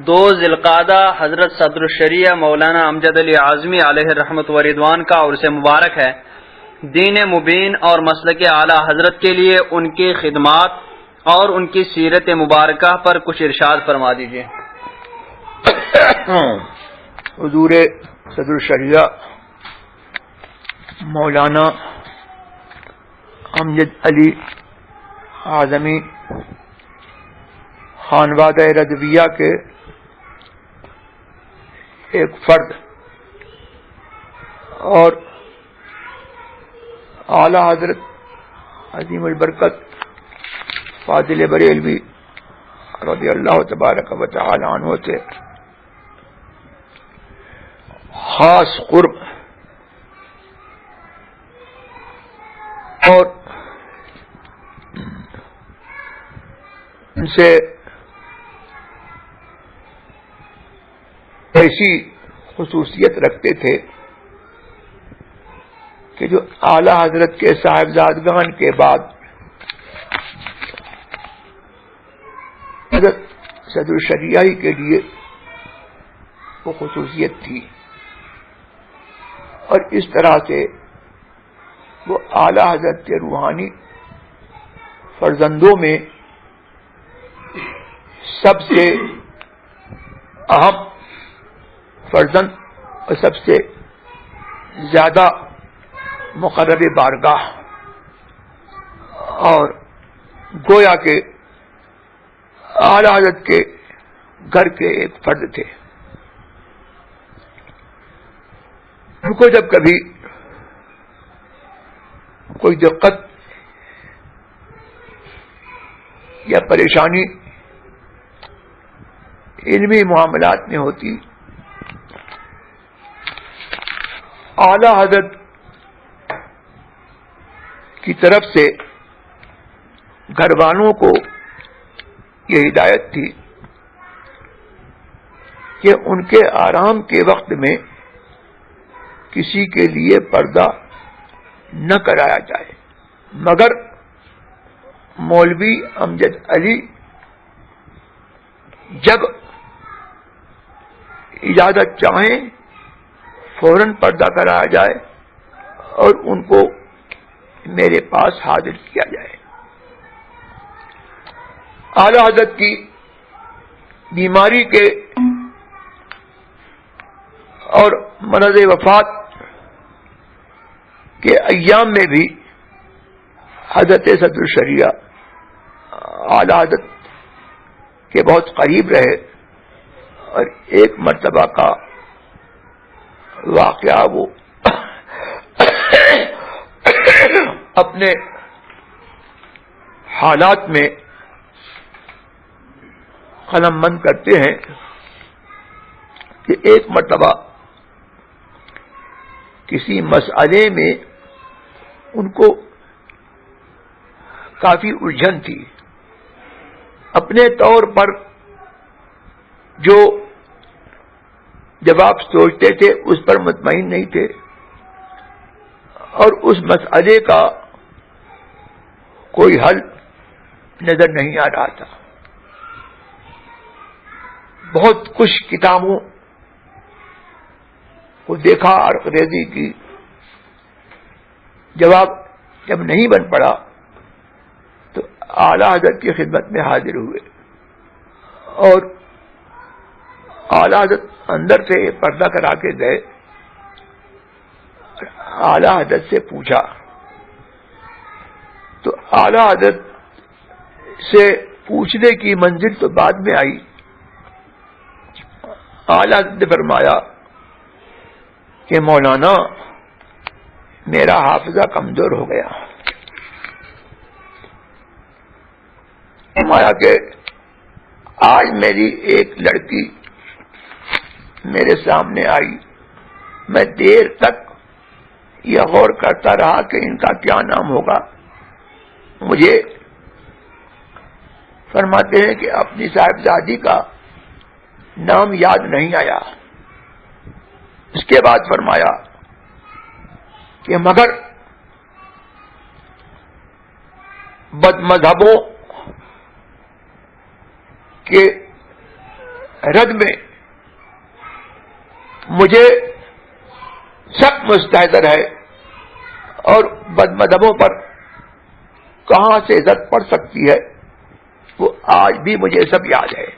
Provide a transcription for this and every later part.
2 ذی القعدہ حضرت صدر الشریعہ مولانا امجد علی اعظمی علیہ رحمت و رضوان کا عرس مبارک ہے۔ دین مبین اور مسلک اعلیٰ حضرت کے لیے ان کی خدمات اور ان کی سیرت مبارکہ پر کچھ ارشاد فرما دیجیے۔ حضور صدر الشریعہ مولانا امجد علی اعظمی خانوادہ رضویہ کے ایک فرد اور اعلی حضرت عظیم البرکت فاضل بریلوی رضی اللہ تبارک و تعالی عنہ سے خاص قرب اور ان سے ایسی خصوصیت رکھتے تھے کہ جو اعلی حضرت کے صاحبزادگان کے بعد حضرت صدر الشریعہ کے لیے وہ خصوصیت تھی، اور اس طرح سے وہ اعلی حضرت کے روحانی فرزندوں میں سب سے اہم فرزند اور سب سے زیادہ مقرب بارگاہ اور گویا کے اعلی حضرت کے گھر کے ایک فرد تھے۔ ان کو جب کبھی کوئی دقت یا پریشانی علمی معاملات میں ہوتی، اعلی حضرت کی طرف سے گھر والوں کو یہ ہدایت تھی کہ ان کے آرام کے وقت میں کسی کے لیے پردہ نہ کرایا جائے، مگر مولوی امجد علی جب اجازت چاہیں فوراً پردہ کرایا جائے اور ان کو میرے پاس حاضر کیا جائے۔ اعلی حضرت کی بیماری کے اور مرض وفات کے ایام میں بھی حضرت صدر الشریعہ اعلی حضرت کے بہت قریب رہے، اور ایک مرتبہ کا واقعہ وہ اپنے حالات میں قلم بند کرتے ہیں کہ ایک مرتبہ کسی مسئلے میں ان کو کافی الجھن تھی، اپنے طور پر جو جواب سوچتے تھے اس پر مطمئن نہیں تھے، اور اس مسئلے کا کوئی حل نظر نہیں آ رہا تھا۔ بہت کچھ کتابوں کو دیکھا اور انگریزی کی، جواب جب نہیں بن پڑا تو اعلی حضرت کی خدمت میں حاضر ہوئے، اور اعلی حضرت اندر سے پردہ کرا کے گئے۔ اعلی حضرت سے پوچھا تو اعلی حضرت سے پوچھنے کی منزل تو بعد میں آئی۔ اعلی حضرت نے فرمایا کہ مولانا میرا حافظہ کمزور ہو گیا، فرمایا کہ آج میری ایک لڑکی میرے سامنے آئی، میں دیر تک یہ غور کرتا رہا کہ ان کا کیا نام ہوگا۔ مجھے فرماتے ہیں کہ اپنی صاحبزادی کا نام یاد نہیں آیا۔ اس کے بعد فرمایا کہ مگر بد مذہبوں کے رد میں مجھے سخت مستحضر ہے اور بدمذہبوں پر کہاں سے عزت پڑ سکتی ہے وہ آج بھی مجھے سب یاد ہے،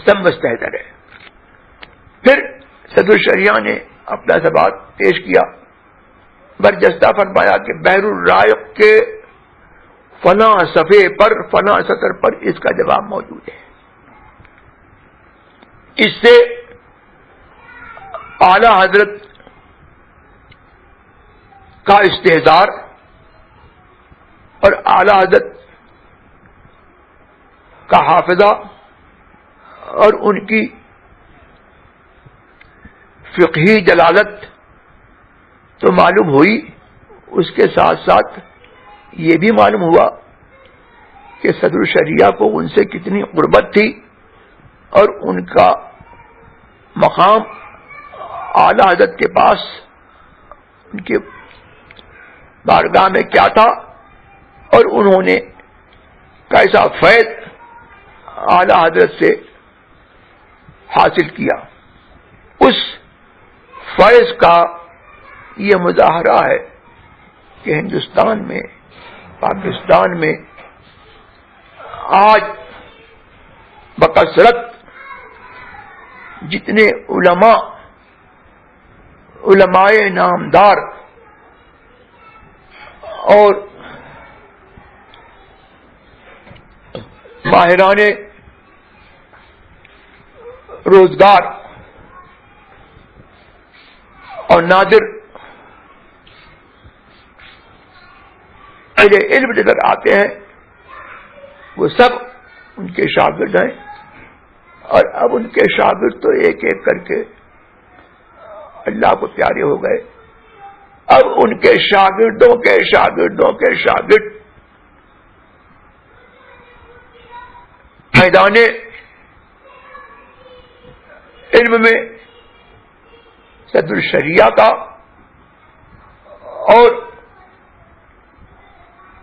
سب مستحضر ہے۔ پھر صدر شریعہ نے اپنا سوال پیش کیا، برجستہ فرمایا کہ بحر الرائق کے فلاں صفحے پر فلاں سطر پر اس کا جواب موجود ہے۔ اس سے اعلی حضرت کا استحضار اور اعلی حضرت کا حافظہ اور ان کی فقہی جلالت تو معلوم ہوئی، اس کے ساتھ ساتھ یہ بھی معلوم ہوا کہ صدر شریعہ کو ان سے کتنی قربت تھی اور ان کا مقام اعلی حضرت کے پاس ان کے بارگاہ میں کیا تھا اور انہوں نے کیسا فیض اعلی حضرت سے حاصل کیا۔ اس فیض کا یہ مظاہرہ ہے کہ ہندوستان میں، پاکستان میں آج بکثرت جتنے علماء نامدار اور ماہران روزگار اور نادر اہل علم نظر آتے ہیں، وہ سب ان کے شاگرد ہیں، اور اب ان کے شاگرد تو ایک ایک کر کے اللہ کو پیارے ہو گئے۔ اب ان کے شاگردوں کے شاگردوں کے شاگرد میدان علم میں صدر شریعہ کا اور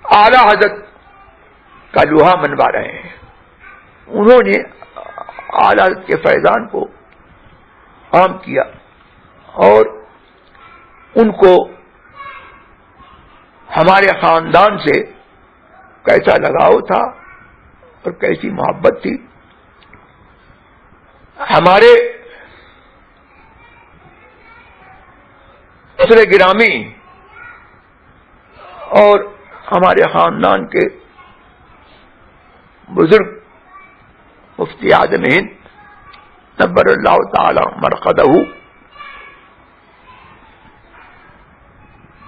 اعلی حضرت کا لوہا منوا رہے ہیں۔ انہوں نے اعلی حضرت کے فیضان کو عام کیا اور ان کو ہمارے خاندان سے کیسا لگاؤ تھا اور کیسی محبت تھی۔ ہمارے اسرے گرامی اور ہمارے خاندان کے بزرگ مفتی اعظم ہند نبر اللہ تعالی مرقدہ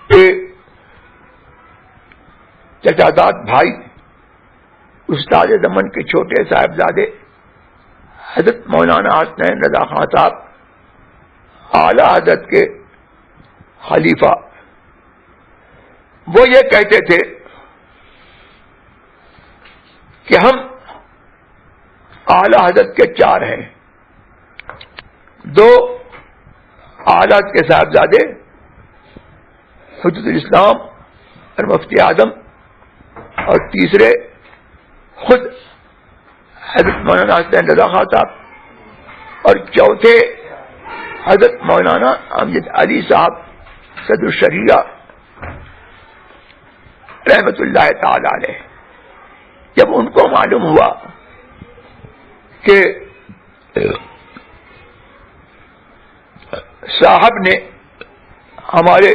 کے چچاداد بھائی استاد زمن کے چھوٹے صاحبزادے حضرت مولانا حسنین رضا خان صاحب اعلی حضرت کے خلیفہ، وہ یہ کہتے تھے کہ ہم اعلی حضرت کے چار ہیں، دو اعلی حضرت کے صاحبزادے حجت الاسلام اور مفتی اعظم، اور تیسرے خود حضرت مولانا حسین رضا خان صاحب، اور چوتھے حضرت مولانا امجد علی صاحب صدر الشریعہ رحمت اللہ تعالی علیہ۔ جب ان کو معلوم ہوا کہ صاحب نے ہمارے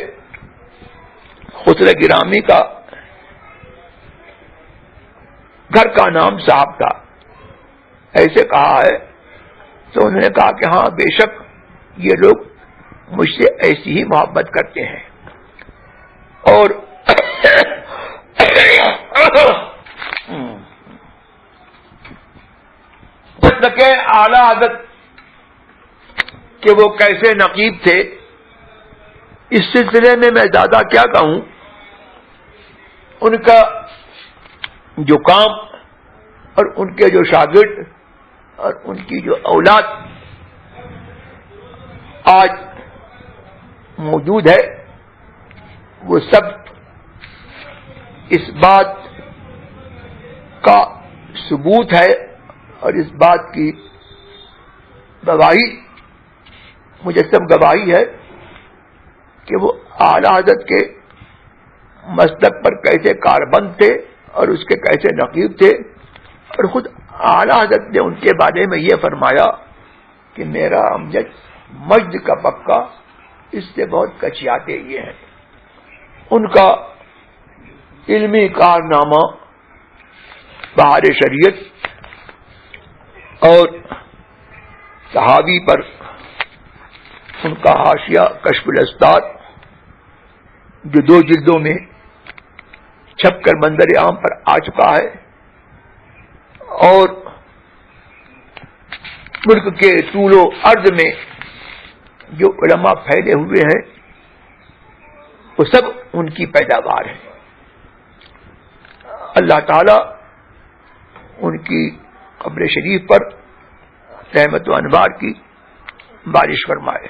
خسرے گرامی کا گھر کا نام صاحب تھا ایسے کہا ہے، تو انہوں نے کہا کہ ہاں بے شک یہ لوگ مجھ سے ایسی ہی محبت کرتے ہیں، اور کہ اعلی حضرت کہ وہ کیسے نقیب تھے، اس سلسلے میں زیادہ کیا کہوں۔ ان کا جو کام اور ان کے جو شاگرد اور ان کی جو اولاد آج موجود ہے، وہ سب اس بات کا ثبوت ہے اور اس بات کی گواہی مجسم گواہی ہے کہ وہ اعلی حضرت کے مسلک پر کیسے کاربند تھے اور اس کے کیسے نقیب تھے، اور خود اعلی حضرت نے ان کے بارے میں یہ فرمایا کہ میرا امجد مجد کا پکا، اس سے بہت کچیاتے یہ ہیں۔ ان کا علمی کارنامہ بہار شریعت اور صحابی پر ان کا حاشیہ کشف الاسرار جو 2 جلدوں میں چھپ کر منظر عام پر آ چکا ہے، اور ملک کے طول و عرض میں جو علماء پھیلے ہوئے ہیں وہ سب ان کی پیداوار ہے۔ اللہ تعالی ان کی قبر شریف پر رحمت و انوار کی بارش فرمائے۔